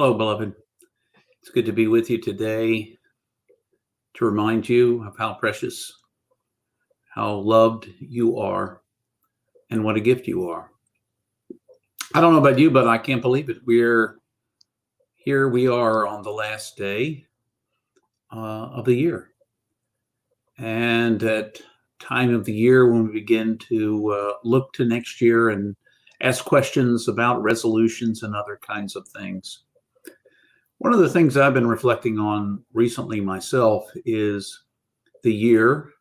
Hello, beloved. It's good to be with you today to remind you of how precious, how loved you are, and what a gift you are. I don't know about you, but I can't believe it. We are on the last day of the year. And at time of the year when we begin to look to next year and ask questions about resolutions and other kinds of things. One of the things I've been reflecting on recently myself is the year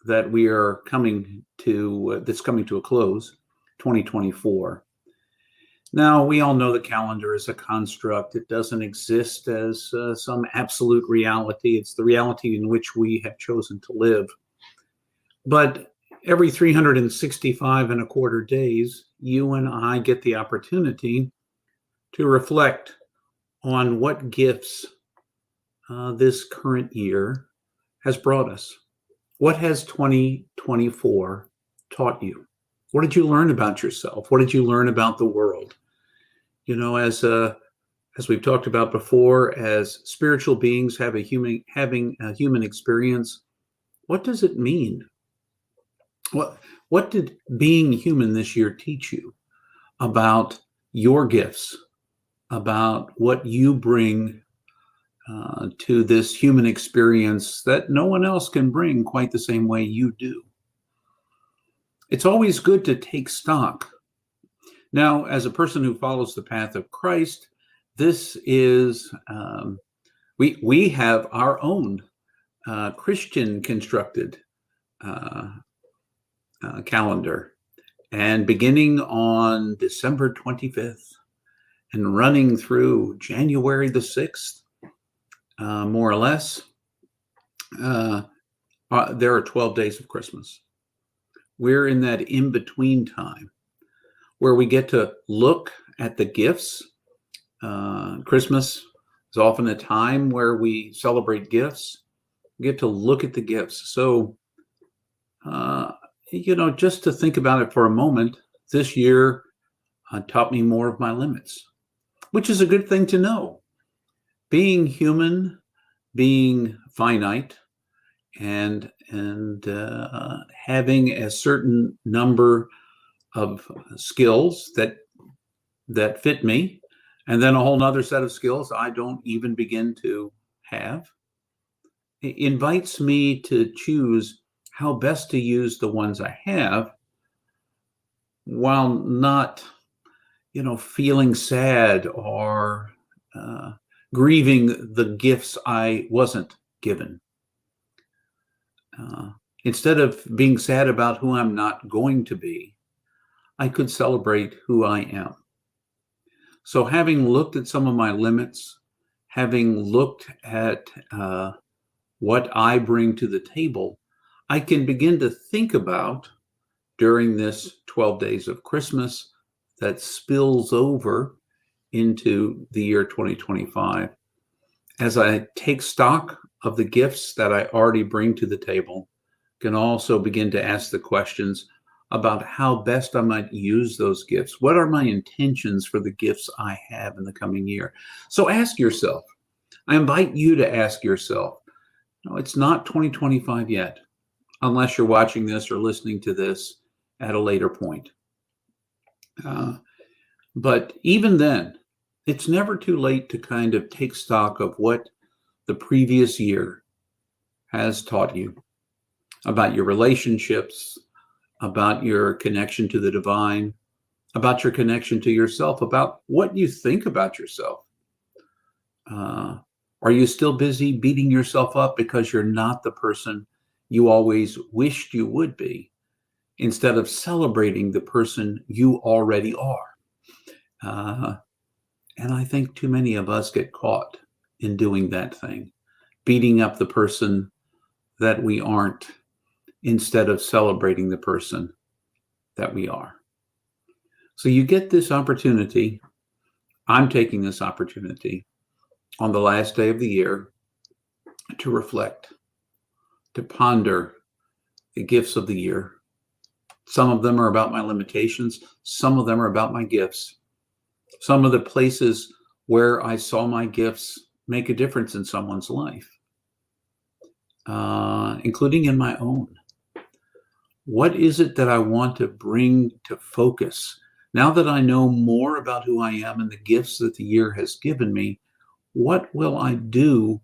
that we are coming to, that's coming to a close, 2024. Now, we all know the calendar is a construct. It doesn't exist as some absolute reality. It's the reality in which we have chosen to live. But every 365 and a quarter days, you and I get the opportunity to reflect on what gifts this current year has brought us. What has 2024 taught you? What did you learn about yourself? What did you learn about the world? You know, as we've talked about before, as spiritual beings having a human experience, what does it mean? What did being human this year teach you about your gifts, about what you bring to this human experience that no one else can bring quite the same way you do? It's always good to take stock. Now, as a person who follows the path of Christ, this is, we have our own Christian constructed calendar. And beginning on December 25th and running through January the 6th, more or less, there are 12 days of Christmas. We're in that in-between time where we get to look at the gifts. Christmas is often a time where we celebrate gifts. We get to look at the gifts. So, just to think about it for a moment, this year taught me more of my limits, which is a good thing to know. Being human, being finite, and having a certain number of skills that fit me, and then a whole nother set of skills I don't even begin to have, it invites me to choose how best to use the ones I have while not, feeling sad or grieving the gifts I wasn't given. Instead of being sad about who I'm not going to be, I could celebrate who I am. So having looked at some of my limits, having looked at what I bring to the table, I can begin to think about during this 12 days of Christmas that spills over into the year 2025. As I take stock of the gifts that I already bring to the table, can also begin to ask the questions about how best I might use those gifts. What are my intentions for the gifts I have in the coming year? So ask yourself. I invite you to ask yourself. No, it's not 2025 yet, unless you're watching this or listening to this at a later point. But even then, it's never too late to kind of take stock of what the previous year has taught you about your relationships, about your connection to the divine, about your connection to yourself, about what you think about yourself. Are you still busy beating yourself up because you're not the person you always wished you would be, instead of celebrating the person you already are? And I think too many of us get caught in doing that thing, beating up the person that we aren't, instead of celebrating the person that we are. So you get this opportunity. I'm taking this opportunity on the last day of the year to reflect, to ponder the gifts of the year. Some of them are about my limitations. Some of them are about my gifts. Some of the places where I saw my gifts make a difference in someone's life, including in my own. What is it that I want to bring to focus? Now that I know more about who I am and the gifts that the year has given me, what will I do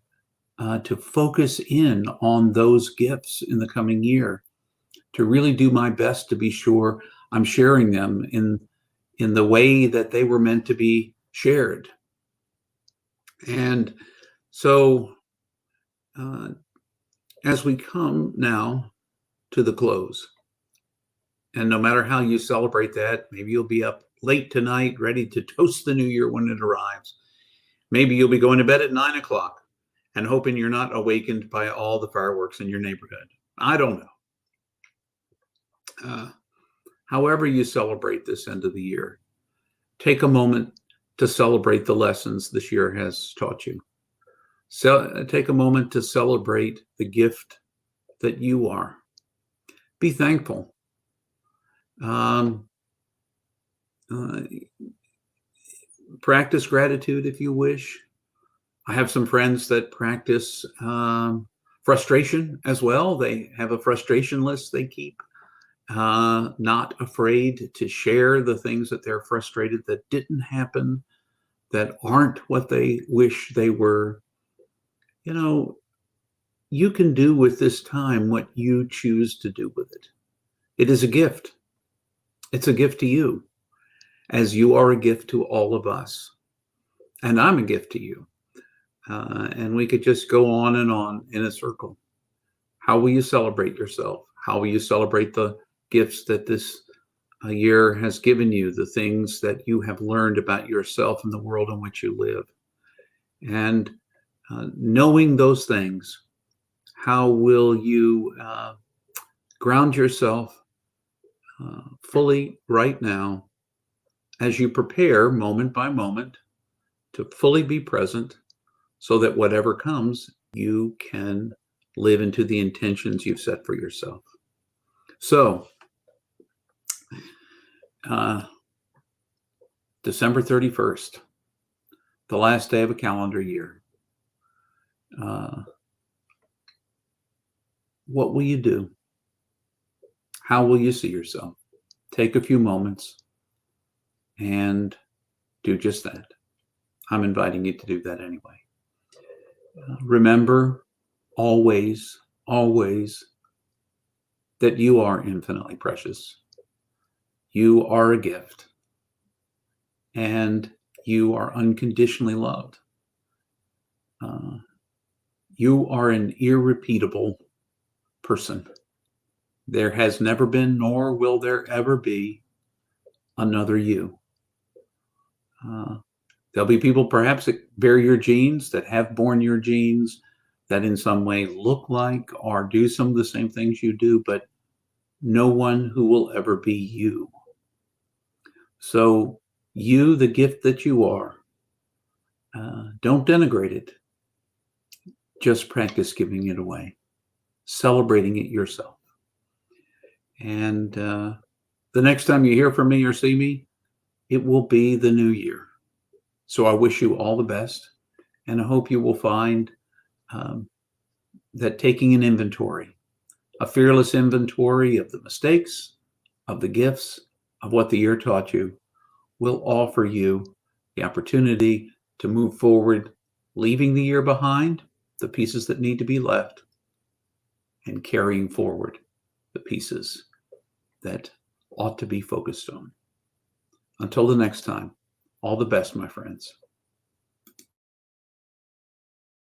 to focus in on those gifts in the coming year, to really do my best to be sure I'm sharing them in the way that they were meant to be shared? And so as we come now to the close, and no matter how you celebrate that, maybe you'll be up late tonight ready to toast the new year when it arrives. Maybe you'll be going to bed at 9 o'clock and hoping you're not awakened by all the fireworks in your neighborhood. I don't know. However you celebrate this end of the year, take a moment to celebrate the lessons this year has taught you. So take a moment to celebrate the gift that you are. Be thankful. Practice gratitude if you wish. I have some friends that practice frustration as well. They have a frustration list they keep, not afraid to share the things that they're frustrated that didn't happen, that aren't what they wish they were. You know, you can do with this time what you choose to do with it. It is a gift. It's a gift to you, as you are a gift to all of us. And I'm a gift to you. And we could just go on in a circle. How will you celebrate yourself? How will you celebrate the gifts that this year has given you, the things that you have learned about yourself and the world in which you live? And knowing those things, how will you ground yourself fully right now as you prepare moment by moment to fully be present, so that whatever comes, you can live into the intentions you've set for yourself. So, December 31st, the last day of a calendar year. What will you do? How will you see yourself? Take a few moments and do just that. I'm inviting you to do that anyway. Remember always, always that you are infinitely precious. You are a gift, and you are unconditionally loved. You are an irrepeatable person. There has never been, nor will there ever be, another you. There'll be people perhaps that bear your genes, that have borne your genes, that in some way look like or do some of the same things you do, but no one who will ever be you. So you, the gift that you are, don't denigrate it. Just practice giving it away, celebrating it yourself. And the next time you hear from me or see me, it will be the new year. So I wish you all the best, and I hope you will find that taking an inventory, a fearless inventory of the mistakes, of the gifts, of what the year taught you, will offer you the opportunity to move forward, leaving the year behind, the pieces that need to be left, and carrying forward the pieces that ought to be focused on. Until the next time, all the best, my friends.